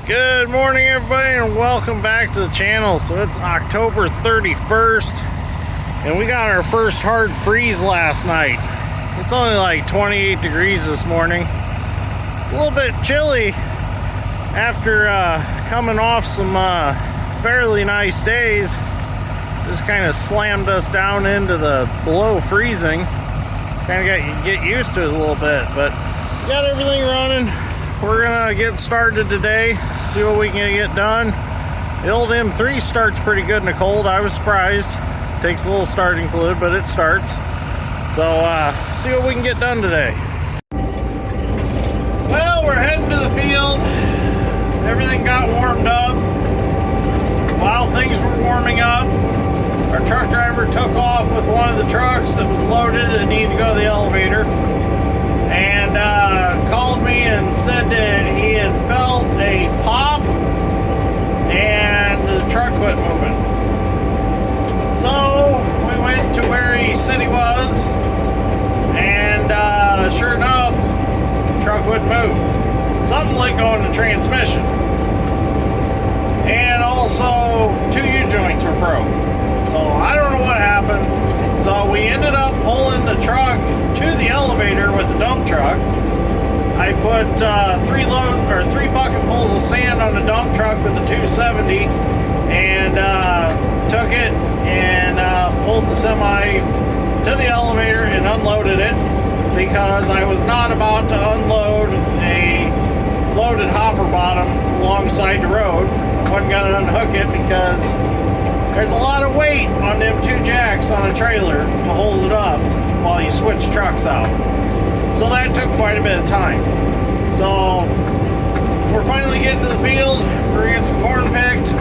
Good morning, everybody, and welcome back to the channel. So it's October 31st, and we got our first hard freeze last night. It's only like 28 degrees this morning. It's a little bit chilly after coming off some fairly nice days. Just kind of slammed us down into the below freezing. Kind of got you get used to it a little bit, but we got everything running. We're gonna get started today, see what we can get done. The old M3 starts pretty good in the cold. I was surprised. Takes a little starting fluid, but it starts. So let's see what we can get done today. Well, we're heading to the field. Everything got warmed up. While things were warming up, our truck driver took off with one of the trucks that was loaded and needed to go to the elevator, and called me and said that he had felt a pop and the truck quit moving. So we went to where he said he was, and sure enough, the truck wouldn't move. Something let go in the transmission, and also 2 U-joints were broke. So I don't know what happened. So we ended up pulling the truck to the elevator with the dump truck. I put 3 bucketfuls of sand on the dump truck with the 270, and took it and pulled the semi to the elevator and unloaded it, because I was not about to unload a loaded hopper bottom alongside the road. I wasn't going to unhook it because there's a lot of weight on them 2 jacks on a trailer to hold it up while you switch trucks out. So that took quite a bit of time. So we're finally getting to the field. We're getting some corn picked.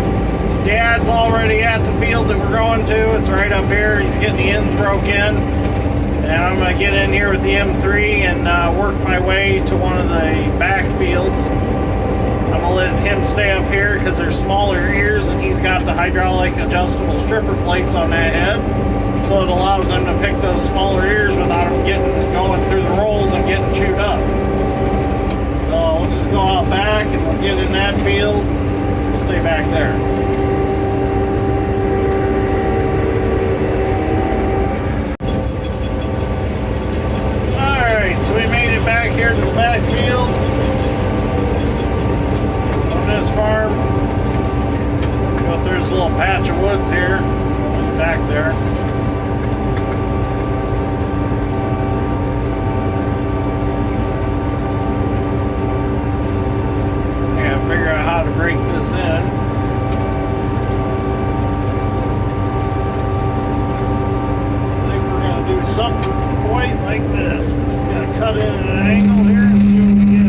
Dad's already at the field that we're going to. It's right up here. He's getting the ends broke in. And I'm going to get in here with the M3 and work my way to one of the back fields. I'm going to let him stay up here because there's smaller ears, and he's got the hydraulic adjustable stripper plates on that head. So it allows them to pick those smaller ears without them going through the rolls and getting chewed up. So we'll just go out back and we'll get in that field. We'll stay back there. Alright, so we made it back here to the back field of this farm. Go through this little patch of woods here, back there. Figure out how to break this in. I think we're going to do something quite like this. We're just going to cut in at an angle here and see what we get.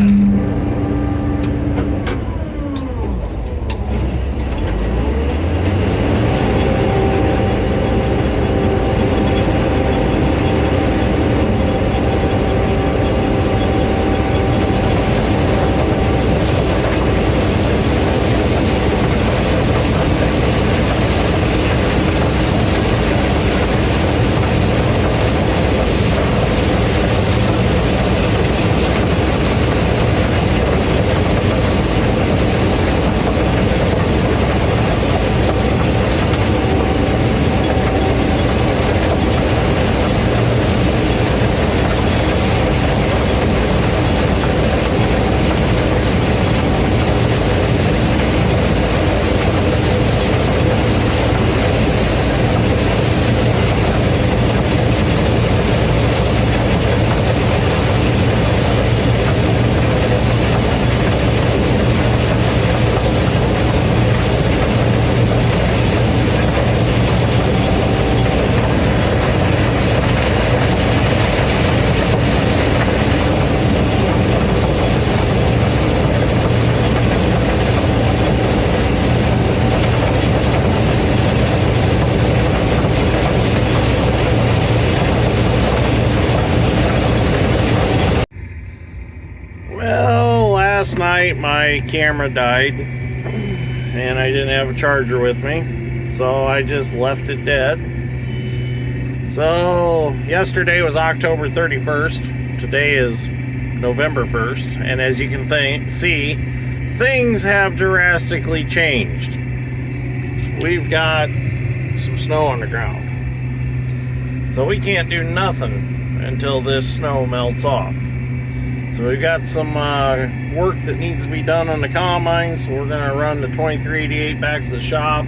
Last night my camera died and I didn't have a charger with me, so I just left it dead. So yesterday was October 31st. Today is November 1st, and as you can see, things have drastically changed. We've got some snow on the ground. So we can't do nothing until this snow melts off. So we've got some work that needs to be done on the combine, so we're going to run the 2388 back to the shop.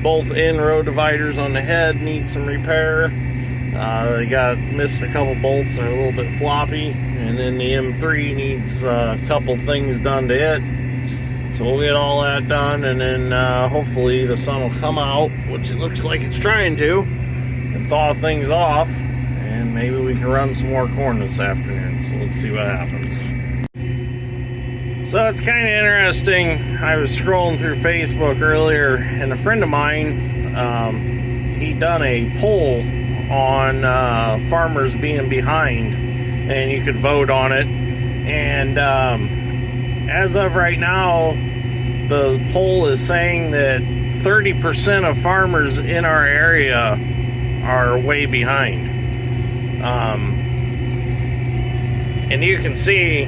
Both in-row dividers on the head need some repair. They got missed a couple bolts, they're a little bit floppy, and then the M3 needs a couple things done to it. So we'll get all that done, and then hopefully the sun will come out, which it looks like it's trying to, and thaw things off, and maybe we can run some more corn this afternoon. So let's see what happens. So it's kind of interesting. I was scrolling through Facebook earlier, and a friend of mine, he done a poll on farmers being behind, and you could vote on it. And as of right now, the poll is saying that 30% of farmers in our area are way behind. And you can see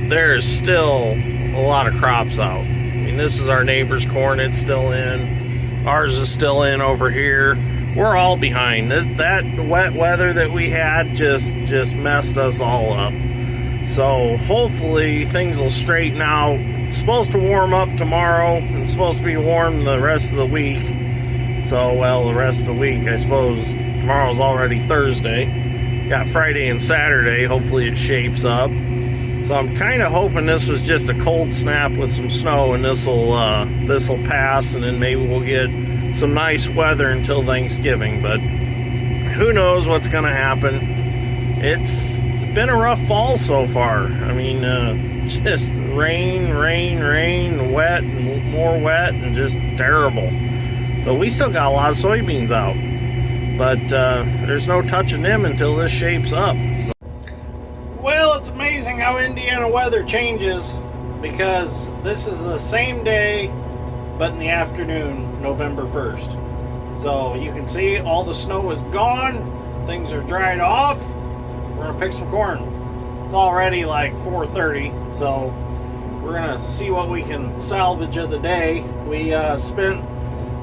there's still a lot of crops out. I mean, this is our neighbor's corn, it's still in. Ours is still in over here. We're all behind. That wet weather that we had just messed us all up. So hopefully things will straighten out. It's supposed to warm up tomorrow. It's supposed to be warm the rest of the week. So, well, the rest of the week, I suppose. Tomorrow's already Thursday. Got Friday and Saturday. Hopefully it shapes up. So I'm kind of hoping this was just a cold snap with some snow, and this'll pass, and then maybe we'll get some nice weather until Thanksgiving. But who knows what's going to happen. It's been a rough fall so far. I mean, just rain, wet, and more wet, and just terrible. But we still got a lot of soybeans out. But there's no touching them until this shapes up. So. Well, it's amazing how Indiana weather changes, because this is the same day, but in the afternoon, November 1st. So you can see all the snow is gone. Things are dried off. We're going to pick some corn. It's already like 4:30, so we're going to see what we can salvage of the day. We spent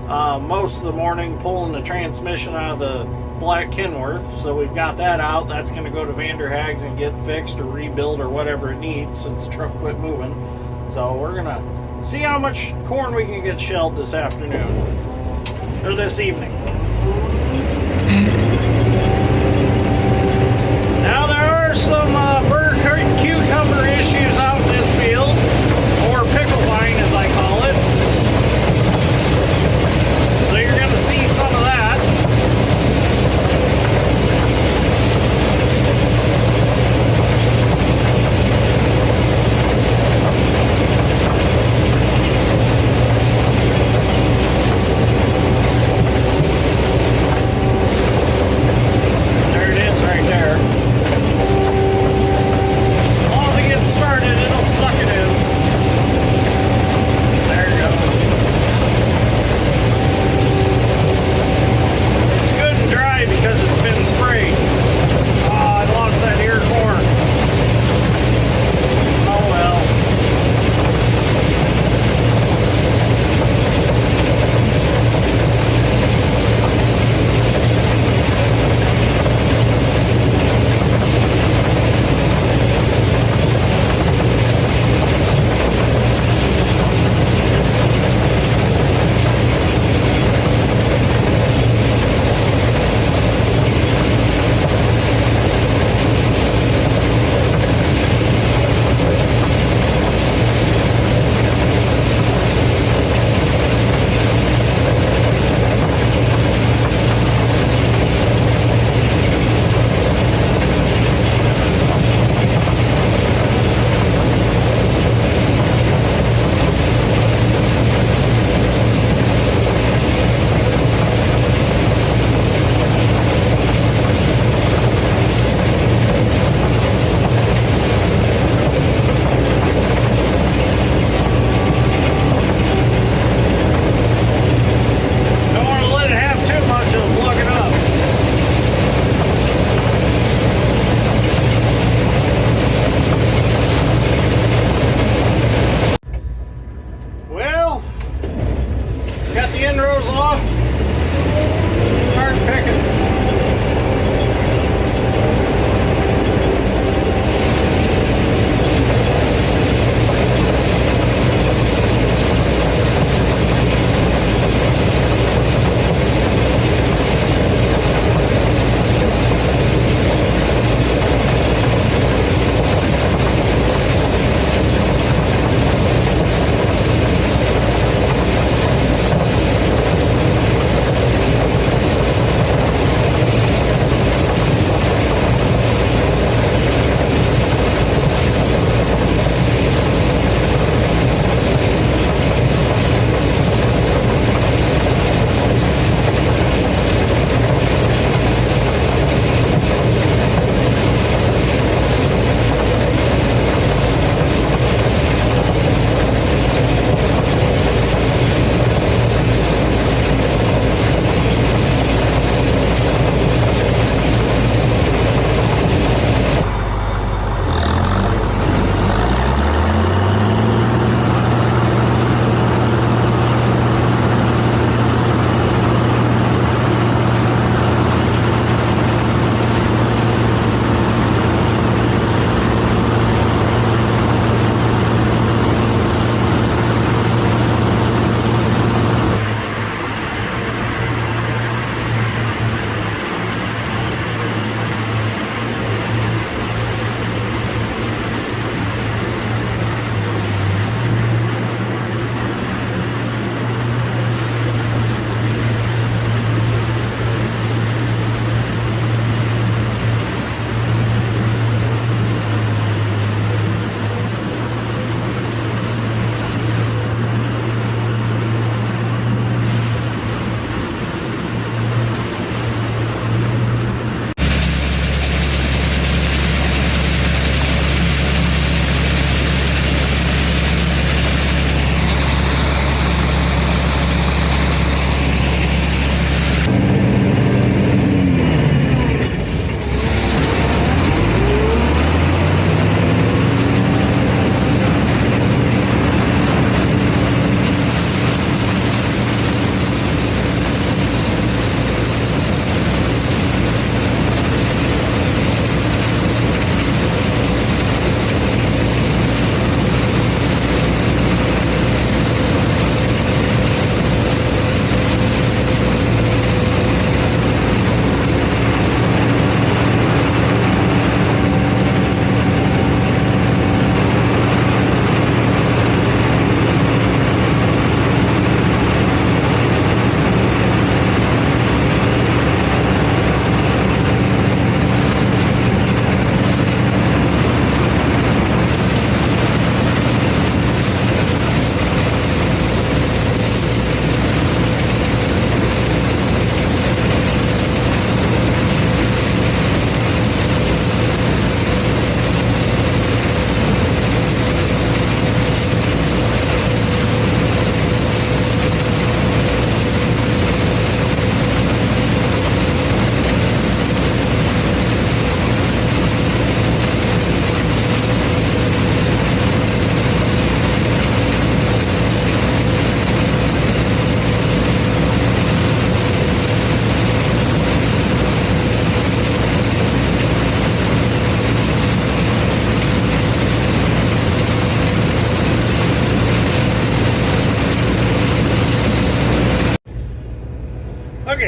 most of the morning pulling the transmission out of the black Kenworth, so we've got that out. That's going to go to Vanderhags and get fixed or rebuilt or whatever it needs since the truck quit moving. So we're going to see how much corn we can get shelled this afternoon, or this evening. Now there are some burr cucumber issues out in this field, or pickle vine as I call it. So you're going to see some of that. There it is right there.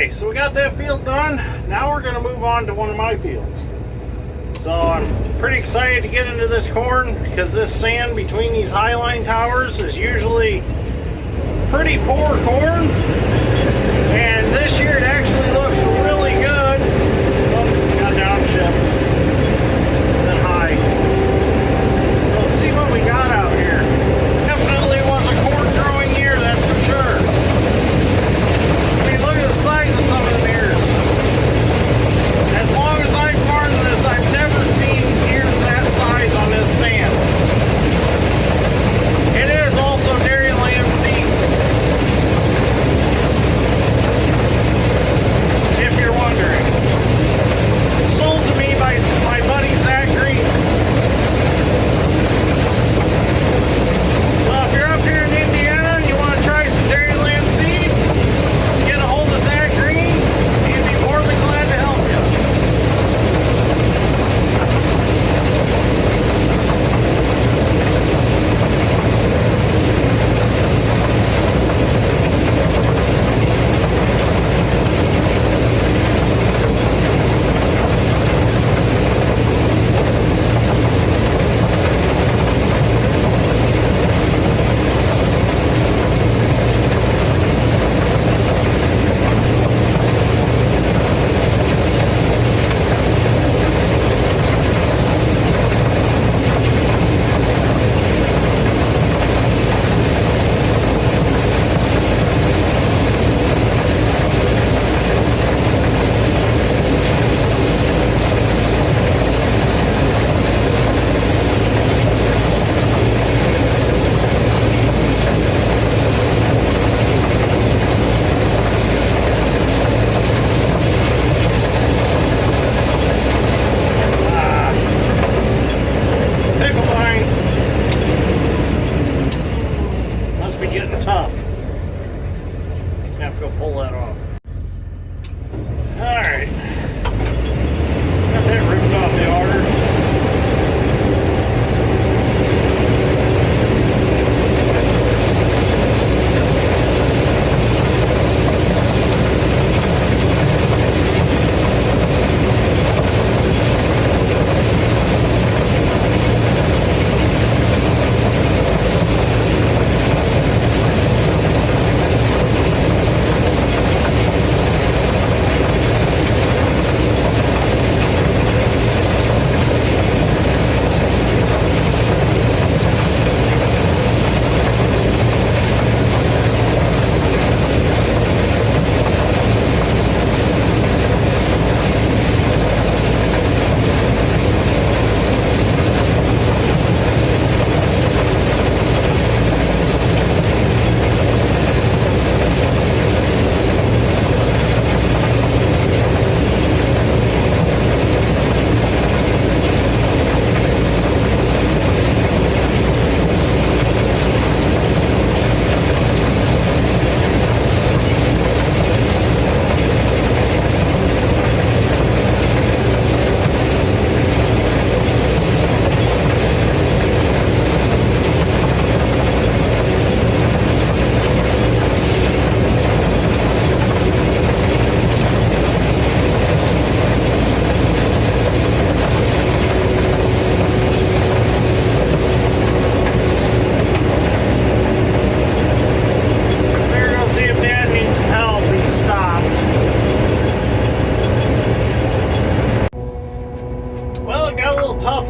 Okay, so we got that field done. Now we're going to move on to one of my fields. So I'm pretty excited to get into this corn because this sand between these highline towers is usually pretty poor corn. And this year it actually looks really good. Oh, got downshift. Is it high? So let's see what we got out here. Definitely was a corn growing year, that's for sure. I mean, look at the size of some of the ears. As long as I've farmed this, I've never seen ears that size on this sand. It is also dairyland seeds, if you're wondering. Sold to me by my buddy Zach Green. So if you're up here in Indiana and you want to try some dairyland seeds, get a hold of Zach Green. He'd be more than glad to help you.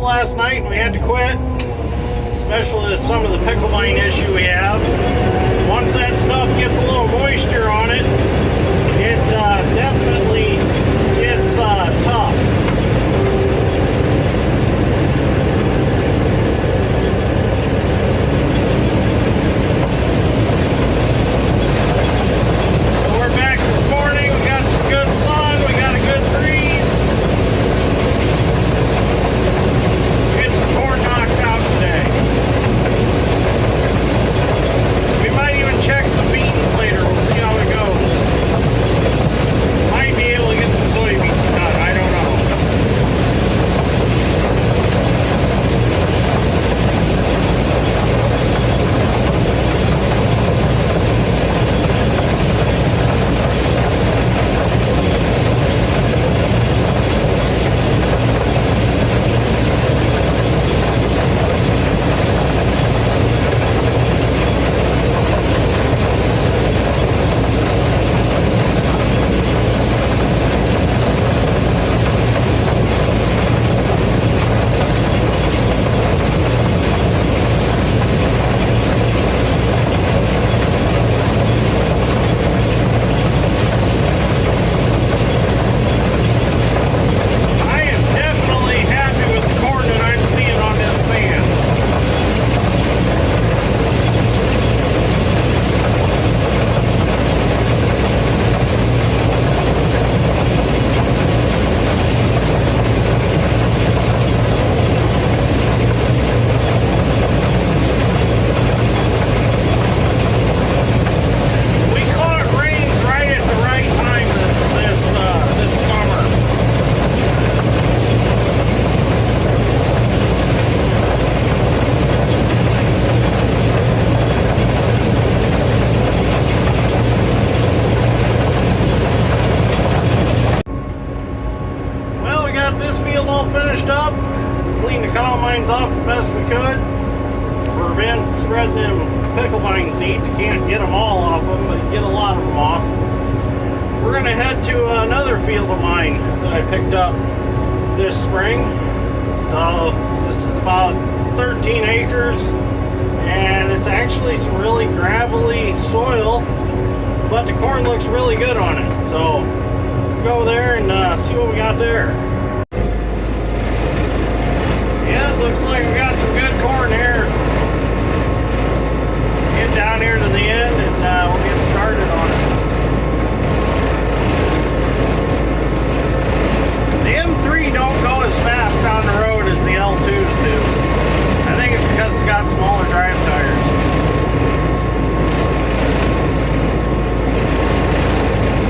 Last night and we had to quit, especially with some of the pickle vine issue we have. Once that stuff gets a little moisture on it, it definitely gets tough. So we're back this morning, we got some good sun, we got a good breeze. Get some corn knocked out today. lines off the best we could. Prevent spreading them pickle vine seeds. You can't get them all off them, but you get a lot of them off. We're going to head to another field of mine that I picked up this spring. So this is about 13 acres, and it's actually some really gravelly soil, but the corn looks really good on it. So we'll go there and see what we got there. Yeah, it looks like we got some good corn here. Get down here to the end and we'll get started on it. The M3 don't go as fast down the road as the L2s do. I think it's because it's got smaller drive tires.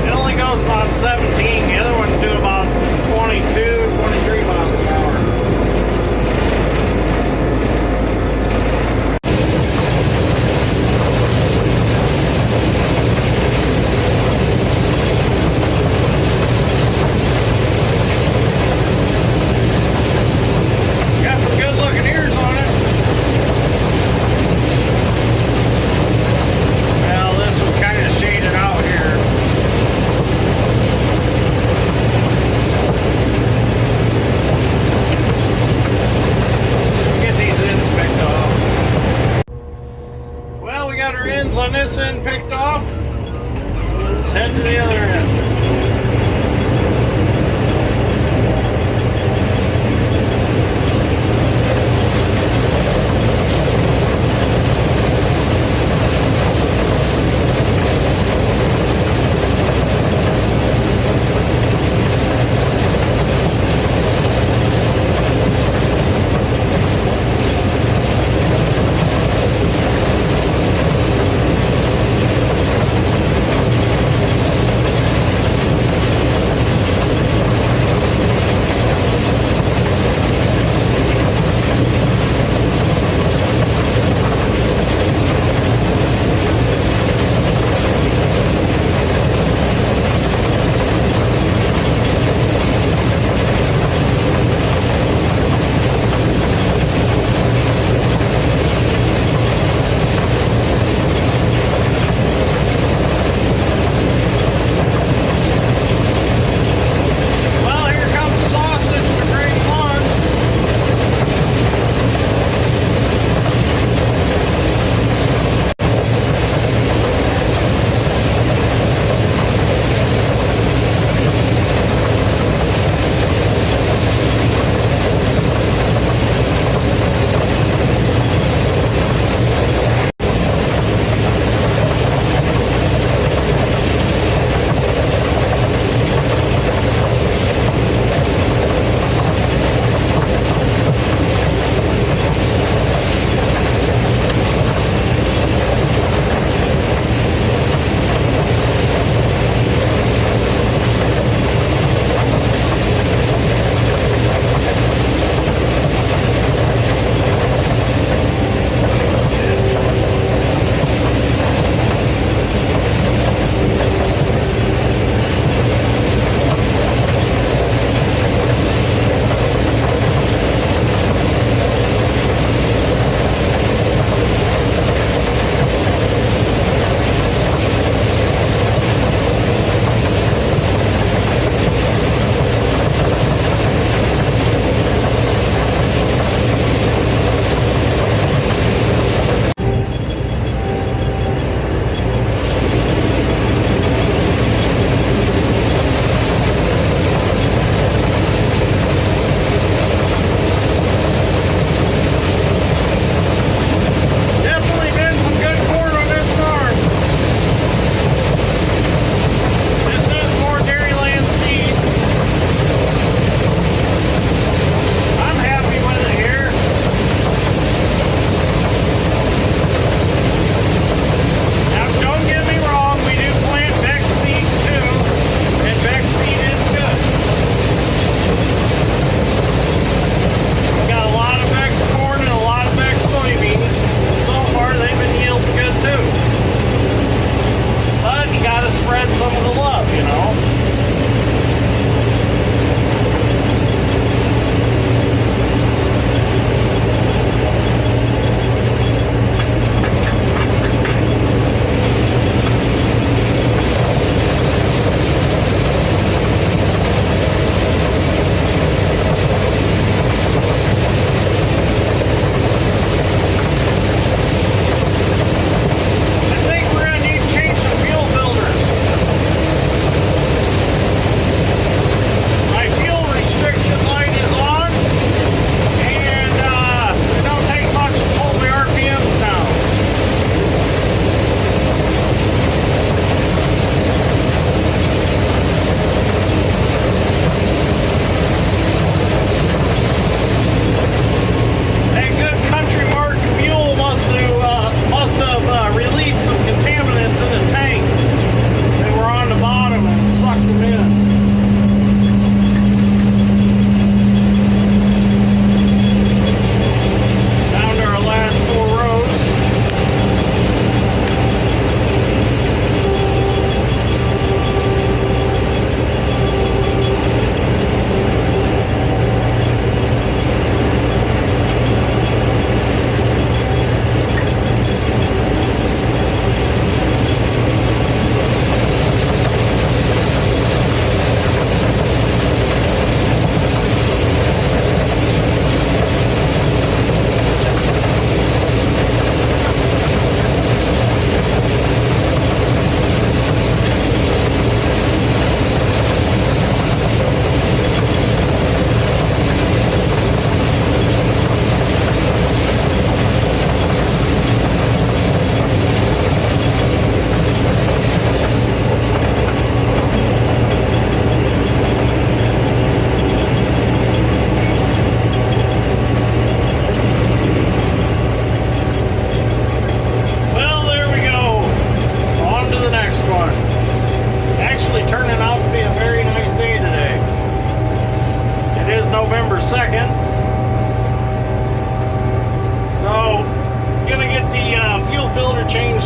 It only goes about 17. The other ones do about 22, 23 miles an hour. On this end picked off. Let's head to the other end.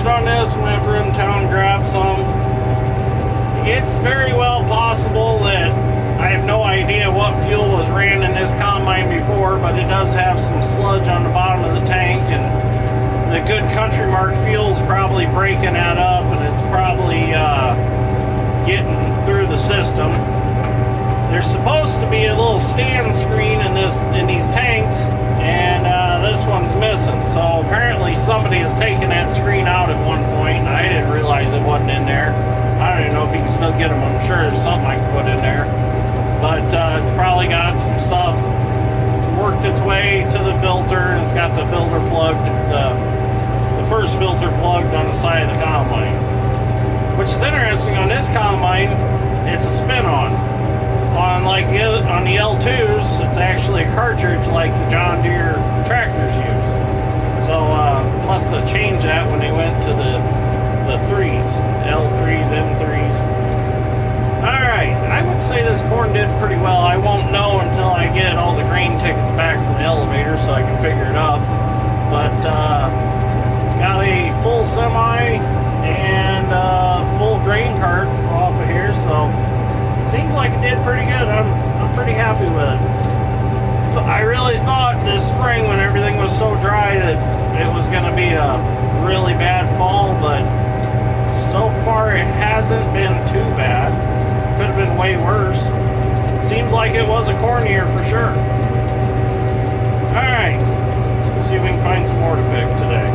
tested on this whenever in town, grabbed some. It's very well possible that I have no idea what fuel was ran in this combine before, but it does have some sludge on the bottom of the tank, and the good Country Mark fuel's probably breaking that up, and it's probably getting through the system. There's supposed to be a little stand screen in these tanks, and this one's missing. So apparently somebody has taken that screen out at one point, and I didn't realize it wasn't in there. I don't even know if you can still get them. I'm sure there's something I can put in there. But it's probably got some stuff worked its way to the filter, and it's got the filter plugged, the first filter plugged on the side of the combine. Which is interesting, on this combine, it's a spin-on. On the L2s, it's actually a cartridge like the John Deere tractors use. So must have changed that when they went to the 3s, L3s, M3s. Alright, I would say this corn did pretty well. I won't know until I get all the grain tickets back from the elevator so I can figure it up. But got a full semi and full grain cart off of here, so seems like it did pretty good. I'm pretty happy with it. I really thought this spring, when everything was so dry, that it was going to be a really bad fall, but so far it hasn't been too bad. Could have been way worse. Seems like it was a corn year for sure. Alright, let's see if we can find some more to pick today.